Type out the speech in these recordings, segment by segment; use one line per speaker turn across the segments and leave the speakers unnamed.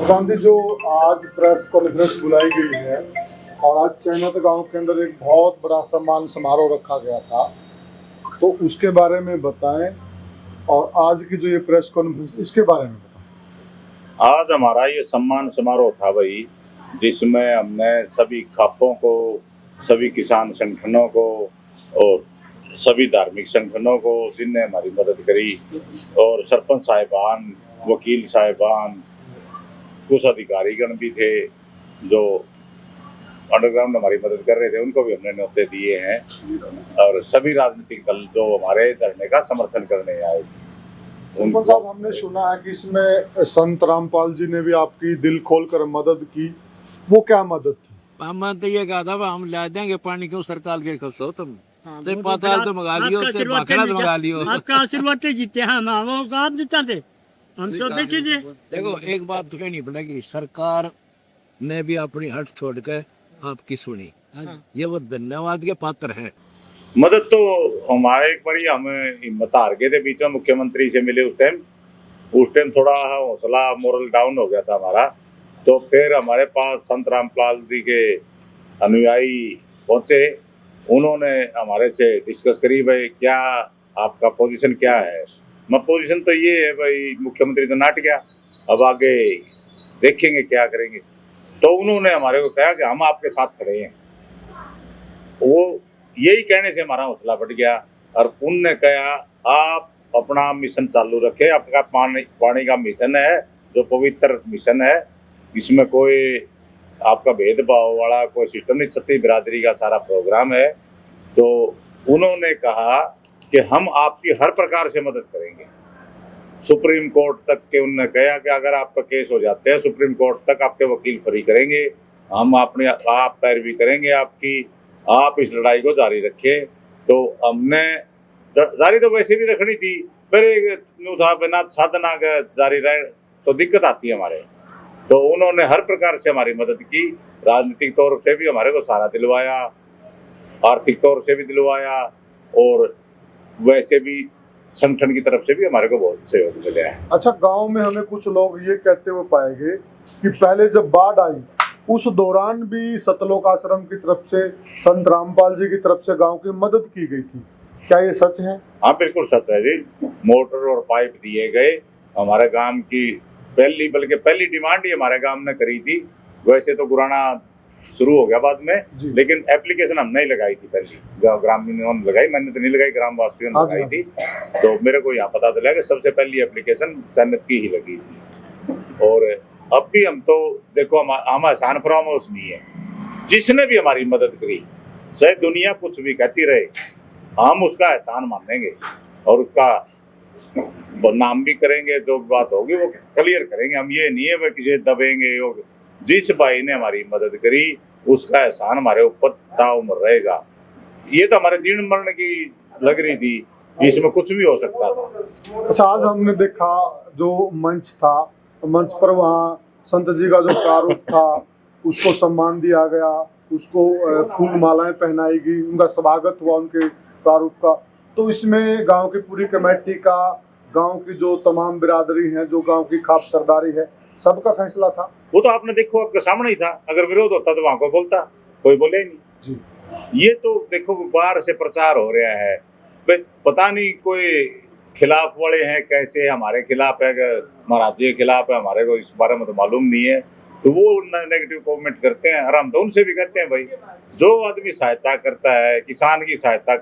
प्रधान जी, जो आज press conference बुलाई गई है और आज चैनत गांव के अंदर एक बहुत बड़ा सम्मान समारोह रखा गया था, तो उसके बारे में बताएं। और आज की जो ये प्रेस कॉन्फ्रेंस, इसके बारे में बताएं।
आज हमारा ये सम्मान समारोह था भाई, जिसमें हमने सभी खापों को, सभी किसान संगठनों को और सभी धार्मिक संगठनों को जिनने हमारी मदद करी, और सरपंच साहिबान, वकील साहिबान, कुछ अधिकारीगण भी थे जो अंडरग्राउंड हमारी मदद कर रहे थे, उनको भी हमने न्योते दिए हैं। और सभी राजनीतिक दल जो हमारे धरने का समर्थन करने आए,
सरपंच साहब, हमने सुना है कि इसमें संत रामपाल जी ने भी आपकी दिल खोलकर मदद की। वो क्या मदद थी?
हम तो ये कहा था हम ला देंगे पानी, क्यों सरकार के खसो तुम से
वो
पाताल तो मंगा लियो, से भाखड़ा तो मंगा लियो।
आपका आशीर्वाद से जीते हैं हम, वो काम देता थे हम सब बेचे थे।
देखो एक बात तो कहनी पड़ेगी, सरकार ने भी अपनी हट छोड़ के आपकी सुनी, ये वो धन्यवाद के पात्र है।
मदद तो हमारे एक बार हम हिम्मत हार गए थे, बीच में मुख्यमंत्री से मिले उस टाइम थोड़ा हौसला मोरल डाउन हो गया था हमारा। तो फिर हमारे पास संत रामपाल जी के अनुयायी पहुंचे, उन्होंने हमारे से डिस्कस करी, भाई क्या आपका पोजीशन क्या है। मैं पोजीशन तो ये है भाई, मुख्यमंत्री तो नाट गया, अब आगे देखेंगे क्या करेंगे। तो उन्होंने हमारे को कहा कि हम आपके साथ खड़े हैं। वो यही कहने से हमारा हौसला बढ़ गया और उनने कहा आप अपना मिशन चालू रखें, आपका पानी का मिशन है जो पवित्र मिशन है, इसमें कोई आपका भेदभाव वाला कोई सिस्टम नहीं, छत्तीस बिरादरी का सारा प्रोग्राम है। तो उन्होंने कहा कि हम आपकी हर प्रकार से मदद करेंगे, सुप्रीम कोर्ट तक के। उन्होंने कहा कि अगर आपका केस हो जाते हैं सुप्रीम कोर्ट तक, आपके वकील फ्री करेंगे, हम आप पैरवी करेंगे आपकी, आप इस लड़ाई को जारी रखिए। तो हमने जारी तो वैसे भी रखनी थी, पर था बिना साधना के जारी रहे तो दिक्कत आती है हमारे। तो उन्होंने हर प्रकार से हमारी मदद की, राजनीतिक तौर से भी हमारे को सहारा दिलवाया, आर्थिक तौर से भी दिलवाया, और वैसे भी संगठन की तरफ से भी हमारे को बहुत सहयोग मिला है।
अच्छा, गांव में हमें कुछ लोग ये कहते हुए पाए गए कि पहले जब बाढ़ आई उस दौरान भी सतलोक आश्रम की तरफ से, संत रामपाल जी की तरफ से गांव की मदद की गई थी। क्या ये सच है?
हाँ बिल्कुल सच है जी। मोटर और पाइप दिए गए। हमारे गांव की पहली डिमांड ही हमारे गांव ने करी थी। वैसे तो गुराना शुरू हो गया बाद में, लेकिन एप्लीकेशन हमने ही लगाई थी पहली, ग्रामीणों ने लगाई, मैंने तो नहीं लगाई, ग्रामवासियों ने लगाई थी। तो मेरे को यहाँ पता चला कि सबसे पहली एप्लीकेशन जन्नत की ही लगी थी। और अब भी हम तो देखो, हम एहसान फरामोश नहीं है। जिसने भी हमारी मदद करी, चाहे दुनिया कुछ भी कहती रहे, हम उसका एहसान मानेंगे और उसका नाम भी करेंगे। जो बात होगी वो क्लियर करेंगे। हम ये नहीं है भाई किसी दबेंगे। जिस भाई ने हमारी मदद करी उसका एहसान हमारे ऊपर ताउम्र रहेगा। ये तो हमारे जीवन मरण की लग रही थी, इसमें कुछ भी हो सकता था।
अच्छा, आज हमने देखा जो मंच था, मंच पर वहाँ संत जी का जो प्रारूप था उसको सम्मान दिया गया, उसको फूल मालाएं पहनाई गई, उनका स्वागत हुआ उनके प्रारूप का। तो इसमें गांव की पूरी कमेटी का, गांव की जो तमाम बिरादरी है, जो गांव की खाप सरदारी है, सबका फैसला था।
वो तो आपने देखो, आपके सामने ही था। अगर विरोध होता तो वहां को बोलता, कोई बोले नहीं जी। ये तो देखो बाहर से प्रचार हो रहा है, पता नहीं कोई खिलाफ वाले हैं, कैसे हमारे खिलाफ है, महाराज जी के खिलाफ है, हमारे को इस बारे में तो मालूम नहीं है। तो वो नेगेटिव कमेंट करते हैं। और हम तो उनसे भी कहते हैं भाई, जो आदमी सहायता करता है, किसान की सहायता,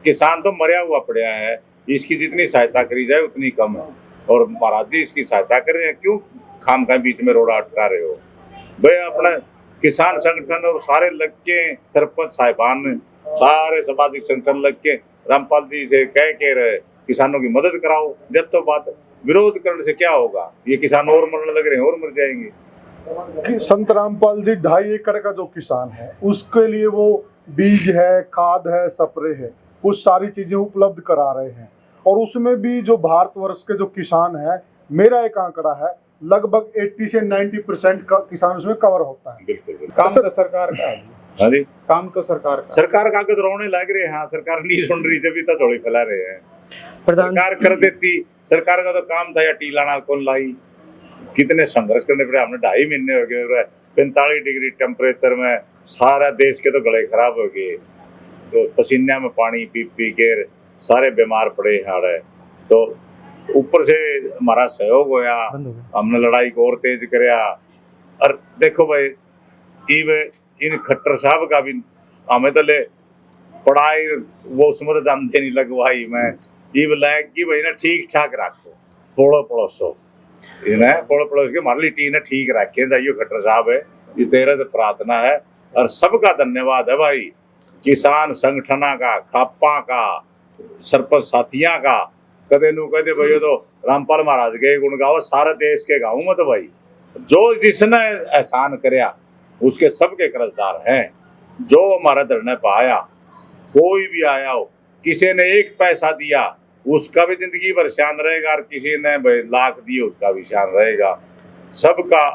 किसान तो मरिया हुआ पड़ा है, इसकी जितनी सहायता करी जाए उतनी कम है। और महाराज जी इसकी सहायता कर रहे हैं, क्यों खाम खा बीच में रोड़ा अटका रहे हो भाई। अपना किसान संगठन और सारे लग के, सरपंच साहिबान, सारे सामाजिक संगठन लग के रामपाल जी से कह के रहे किसानों की मदद कराओ। जब तो बात विरोध करने से क्या होगा, ये किसान और मरने लग रहे हैं और मर जाएंगे।
संत रामपाल जी 2.5 एकड़ का जो किसान है उसके लिए वो बीज है, खाद है, स्प्रे है, कुछ सारी चीजें उपलब्ध करा रहे हैं। और उसमें भी जो भारतवर्ष के जो किसान है, मेरा एक आंकड़ा है, लगभग 80 से 90% का किसान उसमें कवर होता है।
बिल्कुल।
काम तो सरकार का है।
हाँ जी,
काम तो सरकार
का आगे तो रोने लग रहे हैं। हाँ, सरकार नहीं सुन रही, जब तो थोड़ी फैला रहे हैं।
प्रधान
सरकार कर देती, सरकार का तो काम था या टी लाना कौन लाई, कितने संघर्ष करने पड़े। हमने 2.5 महीने हो गए, 45 डिग्री टेम्परेचर में सारा देश के तो गले खराब हो गए, तो पसीने में पानी पी पी के सारे बीमार पड़े हाड़। तो ऊपर से हमारा सहयोग होया, हमने लड़ाई को और तेज करया। और देखो भाई इन खट्टर साहब का भी हमें तो ले पढ़ाई वो उसमें तो जानते नहीं लगवाई मैं इब लैग की भाई ना ठीक ठाक रखो पोड़ो पड़ोसो इन्हें पोड़ो पड़ोस के हमारे लिए टीने ठीक रखे जाइयो खट्टर साहब है। ये तेरा तो प्रार्थना है और सबका धन्यवाद है भाई, किसान संगठना का, खापा का, सरपंच साथियां का। कदे नू कहते भाई तो रामपाल महाराज के गुण गाओ, सारे देश के गाँव में तो भाई जो जिसने एहसान करया उसके सबके कर्जदार हैं। जो हमारा धरने पर आया, कोई भी आया हो, किसी ने 1 पैसा दिया उसका भी जिंदगी भर शान रहेगा, और किसी ने लाख दिए उसका भी शान रहेगा। सबका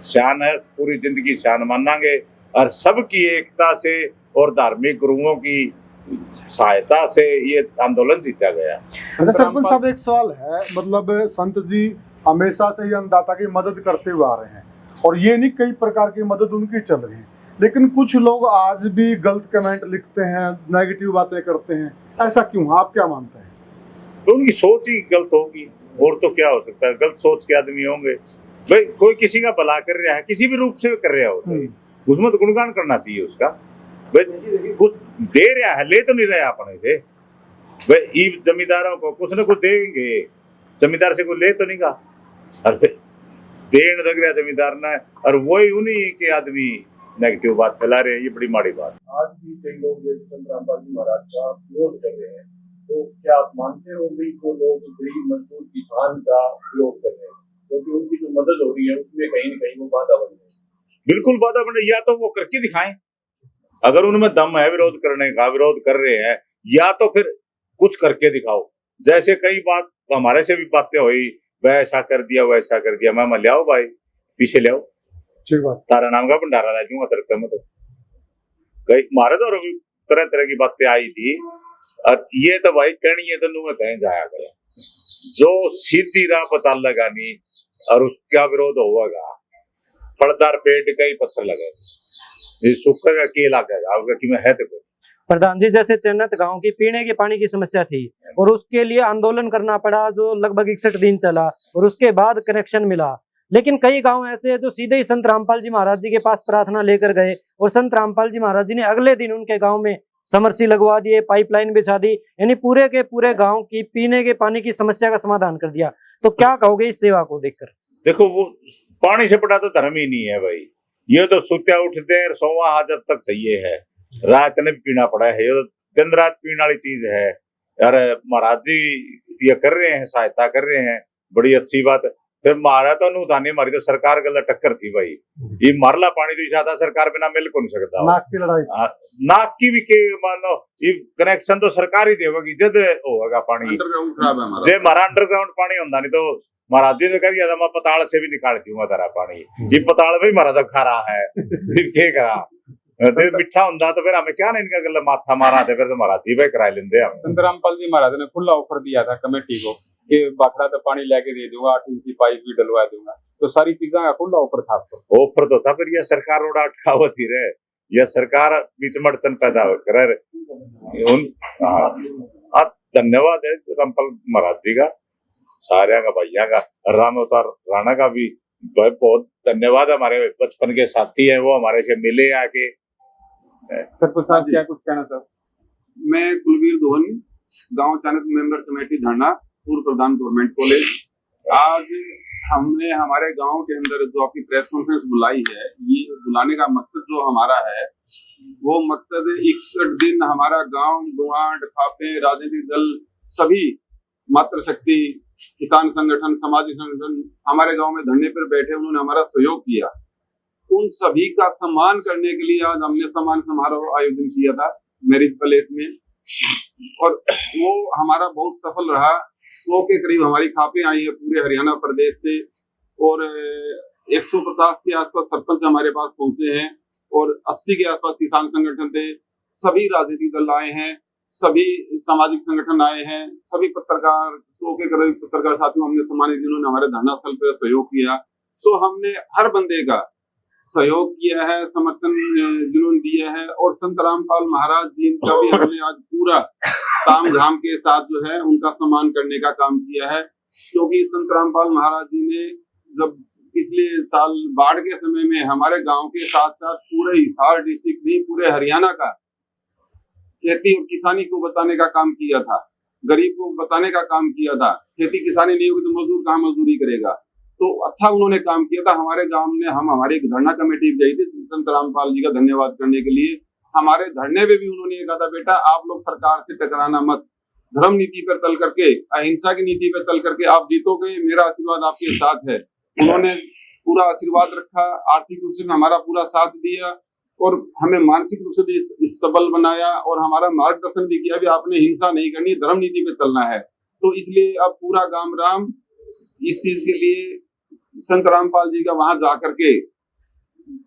शान है, पूरी जिंदगी शान मानांगे। और सबकी एकता से और धार्मिक गुरुओं की सहायता से ये आंदोलन जीता गया।
अच्छा सरपंच साहब, एक सवाल है, मतलब संत जी हमेशा से ही अन्नदाता की मदद करते हुए आ रहे हैं और ये नहीं कई प्रकार की मदद उनकी चल रही है, लेकिन कुछ लोग आज भी गलत कमेंट लिखते हैं, नेगेटिव बातें करते हैं, ऐसा क्यों? आप क्या मानते हैं?
तो उनकी सोच ही गलत होगी, और तो क्या हो सकता है। गलत सोच के आदमी होंगे भाई। कोई किसी का भला कर रहा है, किसी भी रूप से कर रहा हो, उसमें तो गुणगान करना चाहिए उसका। भाई कुछ दे रहा है, ले तो नहीं रहा अपने से भाई। जमींदारों को कुछ न कुछ देंगे, जमींदार से कोई ले तो नहीं गा, और देन लग रहा जमींदार ने, और वही उन्हीं के आदमी नेगेटिव बात फैला रहे हैं। ये बड़ी माड़ी बात।
आज भी कई लोग संत रामपाल जी महाराज का विरोध कर रहे हैं, तो क्या आप मानते हो भी को लोग गरीब मजदूर किसान का विरोध कर रहे हैं, क्योंकि उनकी जो मदद हो रही है उसमें कहीं न कहीं वो बाधा बन रही है?
बिल्कुल बाधा बने, या तो वो करके दिखाएं, अगर उनमें दम है विरोध करने का, विरोध कर रहे हैं, या तो फिर कुछ करके दिखाओ। जैसे कई बात हमारे से भी बातें हुई, वैसा कर दिया वैसा कर दिया। मैं ले आओ भाई, पीछे ले आओ,
ठीक बात।
तारा नाम का भंडारा ला दूंगा तरक्का में। तो कई मारे तो तरह तरह की बातें आई थी, और ये तो भाई कहनी है तो नू कहीं जाया करे। जो सीधी राह पर चाल लगानी और उसका विरोध होगा, फलदार पेड़ का ही पत्थर लगेगा, ये सूखेगा के लगेगा कि मैं है तो।
प्रधान जी, जैसे चन्नत गांव की पीने के पानी की समस्या थी और उसके लिए आंदोलन करना पड़ा जो लगभग 61 दिन चला, और उसके बाद कनेक्शन मिला। लेकिन कई गांव ऐसे हैं जो सीधे ही संत रामपाल जी महाराज जी के पास प्रार्थना लेकर गए, और संत रामपाल जी महाराज जी ने अगले दिन उनके गांव में समरसी लगवा दिए, पाइपलाइन बिछा दी, यानी पूरे के पूरे गांव की पीने के पानी की समस्या का समाधान कर दिया। तो क्या कहोगे इस सेवा को देखकर?
देखो, वो पानी से बड़ा तो धर्म ही नहीं है भाई। ये तो सुत्या उठते हैं, सोवा हाजत तक चाहिए है, रात ने भी पीना पड़ा है, ये तो दिन रात पीने वाली चीज है। यार महाराज जी ये कर रहे हैं, सहायता कर रहे हैं, बड़ी अच्छी बात है। फिर मारा तो नू थाने मारी तो सरकार गला टक्कर थी भाई। ये मारला पानी तो ज्यादा सरकार बिना मिल को नहीं सकता।
नाक की लड़ाई,
नाक की भी के मानो ये कनेक्शन तो सरकार ही देगी जद होगा पानी।
अंडरग्राउंड खराब है हमारा,
जे हमारा अंडरग्राउंड पानी होता नहीं तो महाराज जी ने कह दिया था मैं पताल से भी निकाल दूंगा तेरा पानी। ये पताल में मारा तो खा रहा है, फिर क्या करा मिठा होता तो फिर हमें क्या नहीं इनका गला माथा मारा थे, फिर तो महाराज जी भाई करा लेंदे हम।
संत रामपाल जी महाराज ने खुला ऑफर दिया था कमेटी को कि बाखड़ा तो पानी लेके दे दूंगा, 8 इंची पाइप भी डलवा दूंगा, तो सारी चीजें का खुला ऑफर था।
ऑफर तो था, फिर यह सरकार रोड़ा अटकावत ही रहे, यह सरकार बीच में अड़चन पैदा कर। धन्यवाद है रामपाल महाराज जी का, सारे का भैया का, राम अवतार राणा का भी बहुत धन्यवाद। हमारे बचपन के साथी है, वो हमारे से मिले आके।
सरपंच साहब क्या कुछ कहना चाहते?
मैं कुलवीर दोहन, गांव चाणक मेंबर कमेटी धरना, पूर्व प्रधान गवर्नमेंट कॉलेज। आज हमने हमारे गांव के अंदर जो आपकी प्रेस कॉन्फ्रेंस बुलाई है, ये बुलाने का मकसद जो हमारा है वो मकसद 61 दिन हमारा गांव, गुआंड, खापे, राजनीतिक दल, सभी मातृशक्ति, किसान संगठन, सामाजिक संगठन हमारे गांव में धरने पर बैठे, उन्होंने हमारा सहयोग किया। उन सभी का सम्मान करने के लिए आज हमने सम्मान समारोह आयोजन किया था मैरिज पैलेस में, और वो हमारा बहुत सफल रहा। 100 के करीब हमारी खापें आई है पूरे हरियाणा प्रदेश से, और 150 के आसपास सरपंच हमारे पास पहुंचे हैं, और 80 के आसपास किसान संगठन थे, सभी राजनीतिक दल आए हैं, सभी सामाजिक संगठन आए हैं, सभी पत्रकार, 100 के करीब पत्रकार साथियों हमने सम्मानित, जिन्होंने हमारे धरना स्थल पर सहयोग किया। तो हमने हर बंदे का सहयोग किया है, समर्थन जुनून दिया है, और संत रामपाल महाराज जी का भी हमने आज पूरा ताम झाम के साथ जो है उनका सम्मान करने का काम किया है। क्योंकि संत रामपाल महाराज जी ने जब पिछले साल बाढ़ के समय में हमारे गांव के साथ साथ पूरे हिसार डिस्ट्रिक्ट नहीं पूरे हरियाणा का खेती और किसानी को बचाने का काम किया था, गरीब को बचाने का काम किया था। खेती किसानी नहीं होगी तो मजदूर कहाँ मजदूरी करेगा, तो अच्छा उन्होंने काम किया था। हमारे गांव में हम हमारी एक धरना कमेटी गई थी संत रामपाल जी का धन्यवाद करने के लिए। हमारे धरने में भी उन्होंने ये कहा था, बेटा आप लोग सरकार से टकराना मत, धर्म नीति पर चल करके, अहिंसा की नीति पर चल करके आप जीतोगे, मेरा आशीर्वाद आपके साथ है। उन्होंने पूरा आशीर्वाद रखा, आर्थिक रूप से हमारा पूरा साथ दिया और हमें मानसिक रूप से भी इस सबल बनाया और हमारा मार्गदर्शन भी किया भी आपने हिंसा नहीं करनी, धर्म नीति पे चलना है। तो इसलिए अब पूरा गांव राम इस चीज के लिए संत रामपाल जी का वहां जाकर के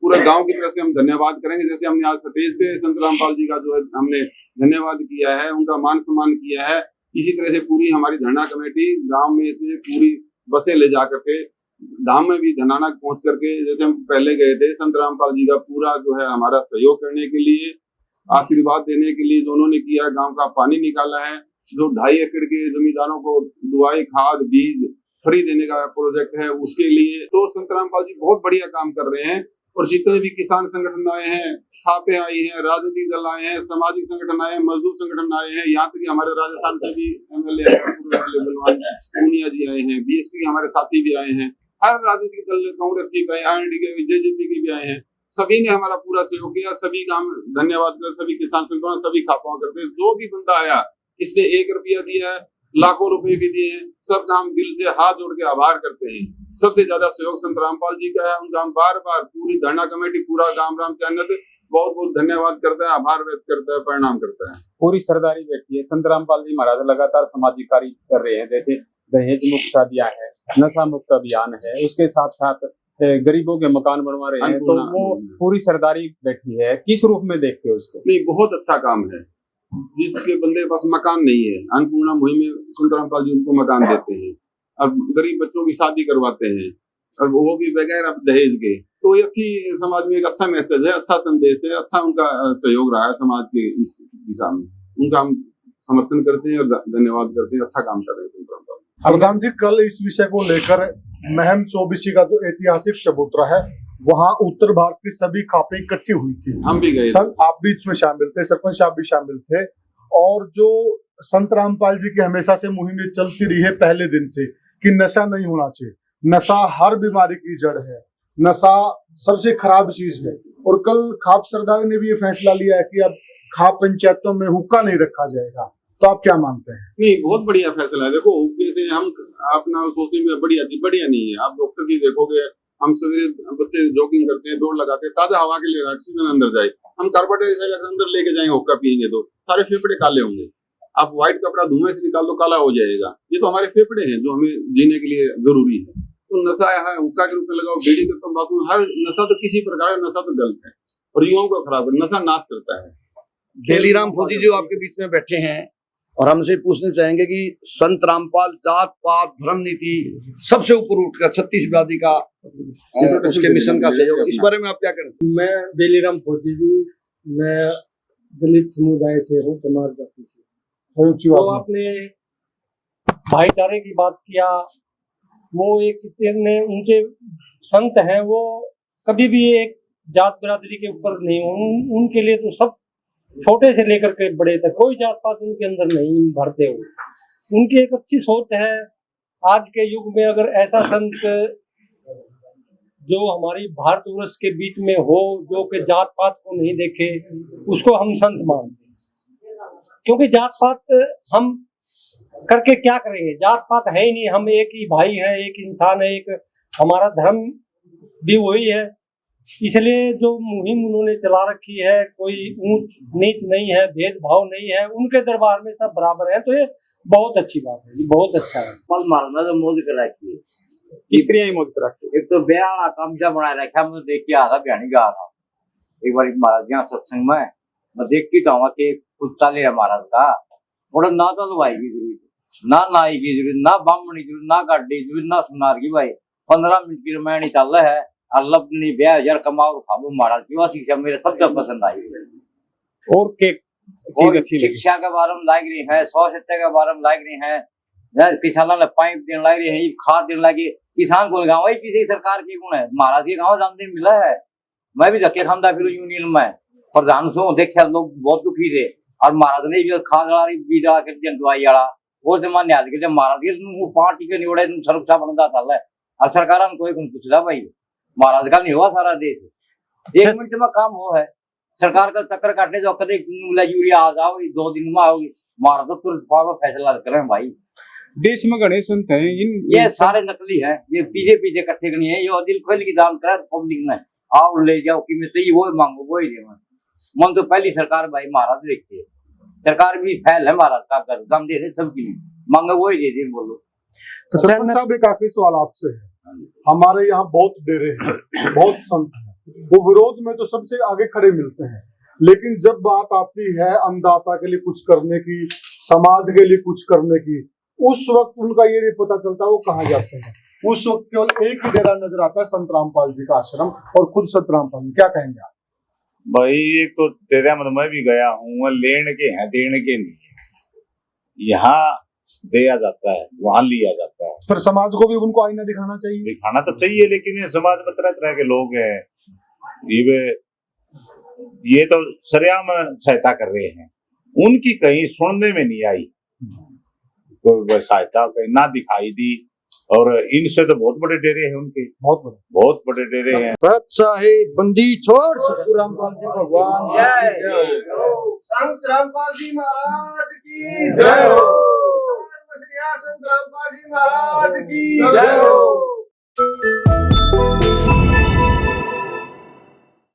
पूरे गांव की तरफ से हम धन्यवाद करेंगे। जैसे हमने आज स्टेज पे संत रामपाल जी का जो है हमने धन्यवाद किया है, उनका मान सम्मान किया है, इसी तरह से पूरी हमारी धरना कमेटी गांव में से पूरी बसें ले जा करके धाम में भी धनाना पहुंच करके, जैसे हम पहले गए थे, संत रामपाल जी का पूरा जो है हमारा सहयोग करने के लिए, आशीर्वाद देने के लिए जो उन्होंने किया, गांव का पानी निकाला है, जो 2.5 एकड़ के जमींदारों को दवाई खाद बीज फ्री देने का प्रोजेक्ट है उसके लिए, तो संत रामपाल जी बहुत बढ़िया काम कर रहे हैं। और जितने भी किसान संगठन आए हैं, खापे आई हैं, राजनीतिक दल आए हैं, सामाजिक संगठन आए हैं, मजदूर संगठन आए हैं, यहाँ तक कि हमारे राजस्थान से भी एमएलए बलवान पूनिया जी आए हैं, बीएसपी के हमारे साथी भी आए हैं, हर राजनीतिक दल, कांग्रेस की भी आए, आरएनडी के, जेजेपी के भी आए हैं, सभी ने हमारा पूरा सहयोग किया। सभी का हम धन्यवाद कर, सभी किसान संगठन, सभी खापाओं करते हैं। जो भी बंदा आया, इसने 1 रुपया दिया है, लाखों रुपए भी दिए हैं, सबका हम दिल से हाथ जोड़ के आभार करते हैं। सबसे ज्यादा सहयोग संत रामपाल जी का है, उनका हम बार बार पूरी धरना कमेटी, पूरा गांव राम चैनल बहुत बहुत धन्यवाद करता है, आभार व्यक्त करता है, प्रणाम करता है।
पूरी सरदारी व्यक्ति है। संत रामपाल जी महाराज लगातार सामाजिक कार्य कर रहे हैं, जैसे दहेज मुक्त शादियां है, नशा मुक्त अभियान है, उसके साथ साथ गरीबों के मकान बनवा रहे हैं, तो वो पूरी सरदारी बैठी है। किस रूप में देखते हो उसको?
नहीं, बहुत अच्छा काम है। जिसके बंदे के पास मकान नहीं है, अन्नपूर्णा मुहिम में संत रामपाल जी उनको मकान देते हैं और गरीब बच्चों की शादी करवाते हैं, और वो भी बगैर दहेज के। तो ये अच्छी समाज में एक अच्छा मैसेज है, अच्छा संदेश है, अच्छा उनका सहयोग रहा है समाज के इस दिशा में। उनका हम समर्थन करते हैं और धन्यवाद करते हैं, अच्छा काम कर रहे हैं संत रामपाल।
प्रधान जी, कल इस विषय को लेकर महम 24 का जो ऐतिहासिक चबूतरा है, वहाँ उत्तर भारत की सभी खापें इकट्ठी हुई थी।
हम भी गए,
सर आप भी इसमें शामिल थे, सरपंच साहब भी शामिल थे। और जो संत रामपाल जी की हमेशा से मुहिम चलती रही है पहले दिन से कि नशा नहीं होना चाहिए, नशा हर बीमारी की जड़ है, नशा सबसे खराब चीज है। और कल खाप सरदार ने भी ये फैसला लिया है कि अब खाप पंचायतों में हुक्का नहीं रखा जाएगा, तो आप क्या मानते हैं?
नहीं, बहुत बढ़िया फैसला है। देखो, हुक्के से हम अपना सोचते हैं बढ़िया नहीं है। आप डॉक्टर की देखोगे, हम सवेरे बच्चे जॉगिंग करते हैं, दौड़ लगाते हैं, ताजा हवा के लिए ऑक्सीजन अंदर जाए, हम कार्बन डाइऑक्साइड अंदर लेके जाएंगे, हुक्का पियेंगे तो सारे फेफड़े काले होंगे। आप व्हाइट कपड़ा धुएं से निकाल दो, काला हो जाएगा। ये तो हमारे फेफड़े हैं जो हमें जीने के लिए जरूरी है। तो नशा है, हुक्का के रूप में लगाओ, बीड़ी का तंबाकू, हर नशा तो किसी प्रकार का नशा तो गलत है और युवाओं को खराब है, नशा नाश करता है।
बेलीराम फौजी जो आपके बीच में बैठे हैं और हमसे पूछना चाहेंगे कि संत रामपाल जात पात धर्म नीति सबसे ऊपर उठकर 36 आबादी का उसके मिशन का सहयोग, इस बारे में आप क्या कहते हैं?
मैं बेलीराम फौजी जी, मैं दलित समुदाय से हूँ, चमार जाति से। तो आपने भाईचारे की बात किया, वो एक इतने ऊंचे संत हैं, वो कभी भी एक जात बिरादरी के ऊपर नहीं, उनके लिए तो सब छोटे से लेकर के बड़े तक कोई जात पात उनके अंदर नहीं भरते हो। उनकी एक अच्छी सोच है। आज के युग में अगर ऐसा संत जो हमारी भारतवर्ष के बीच में हो, जो कि जात पात को नहीं देखे, उसको हम संत मानते हैं। क्योंकि जात पात हम करके क्या करेंगे, जात पात है ही नहीं, हम एक ही भाई है, एक इंसान है, एक हमारा धर्म भी वही है। इसलिए जो मुहिम उन्होंने चला रखी है, कोई ऊंच नीच नहीं है, भेदभाव नहीं है, उनके दरबार में सब बराबर है, तो ये बहुत अच्छी बात है, बहुत अच्छा है।
पल मारना तो मोदी कर रखी है,
किस तरह ही मोदी कर रखी है?
एक तो ब्याह कब्जा बना रखा, मैं देख के आ रहा, बयानी गा रहा एक बार महाराज यहाँ सत्संग में, मैं देखती तो हूँ कि कुत्ता ले महाराज का बड़ा ना तो भाई की जरूरत, ना नाई की जरूरत, ना बामणी की जरूरत, ना गाड़ी की जरूरत, ना सुनार की भाई, 15 मिनट की रामायण ही चल है और लबनी 2000 कमाओ और खाबो महाराज की वह शिक्षा मेरे सबसे पसंद आई।
और के चीज
और
अच्छी लगी?
शिक्षा के बारे में लाग रही है, 100 सत्ते के बारे में लाग रही है, किसानों ने पाइप देने लग रही है, खाद देने लगी। किसान को गाँव किसी सरकार के गुण है, महाराज के गाँव जानते मिला है। मैं भी धक्के खादा फिर यूनियन में प्रधान सो देखा लोग बहुत दुखी थे और महाराज ने भी खाद डाला बीज डाला कर दिया दवाई वाला वो जमाने आ गए। जब महाराज के पार्टी के निवड़े सुरक्षा बनता था और सरकार कोई पूछता भाई महाराज का नहीं हुआ सारा देश 1 मिनट में काम हो है। सरकार का चक्कर काटने जो कदे यूरिया आ जाओ 2 दिन में आओगी महाराज तो तुरंत फैसला करें भाई।
देश में गणेश संत हैं
ये सारे नकली हैं, ये पीछे पीछे इकट्ठे नहीं है। ये दिल खोल की दान करा पब्लिक में आओ ले जाओ कि मैं तो वो मांगो वो ही दे मन तो पहली सरकार भाई महाराज देखिए सरकार भी फैल है महाराज का कर दम दे रहे सबकी मांगे वो ही दे दे बोलो।
तो सरपंच साहब एक आखिरी सवाल आपसे है, हमारे यहाँ बहुत डेरे हैं, बहुत संत हैं, वो विरोध में तो सबसे आगे खड़े मिलते हैं, लेकिन जब बात आती है अन्नदाता के लिए कुछ करने की, समाज के लिए कुछ करने की, उस वक्त उनका ये नहीं पता चलता वो कहाँ जाते हैं। उस वक्त केवल एक ही डेरा नजर आता है संत रामपाल जी का आश्रम और खुद संत रामपाल जी। क्या कहेंगे आप?
भाई एक तो डेरा में मैं भी गया हूँ, लेने के हैं देने के नहीं है। यहाँ दिया जाता है वहां लिया जाता है।
फिर समाज को भी उनको आईना दिखाना चाहिए।
दिखाना तो चाहिए लेकिन ये समाज में तरह तरह के लोग हैं, ये तो सरेआम सहायता कर रहे हैं, उनकी कहीं सुनने में नहीं आई, कोई सहायता कहीं ना दिखाई दी। और इनसे तो बहुत बड़े डेरे हैं उनके, बहुत बड़े डेरे हैं।
साहिब बंदी छोड़
संत रामपाल जी भगवान
जय,
संत रामपाल जी महाराज की जय हो। संत रामपाल जी महाराज की जय हो।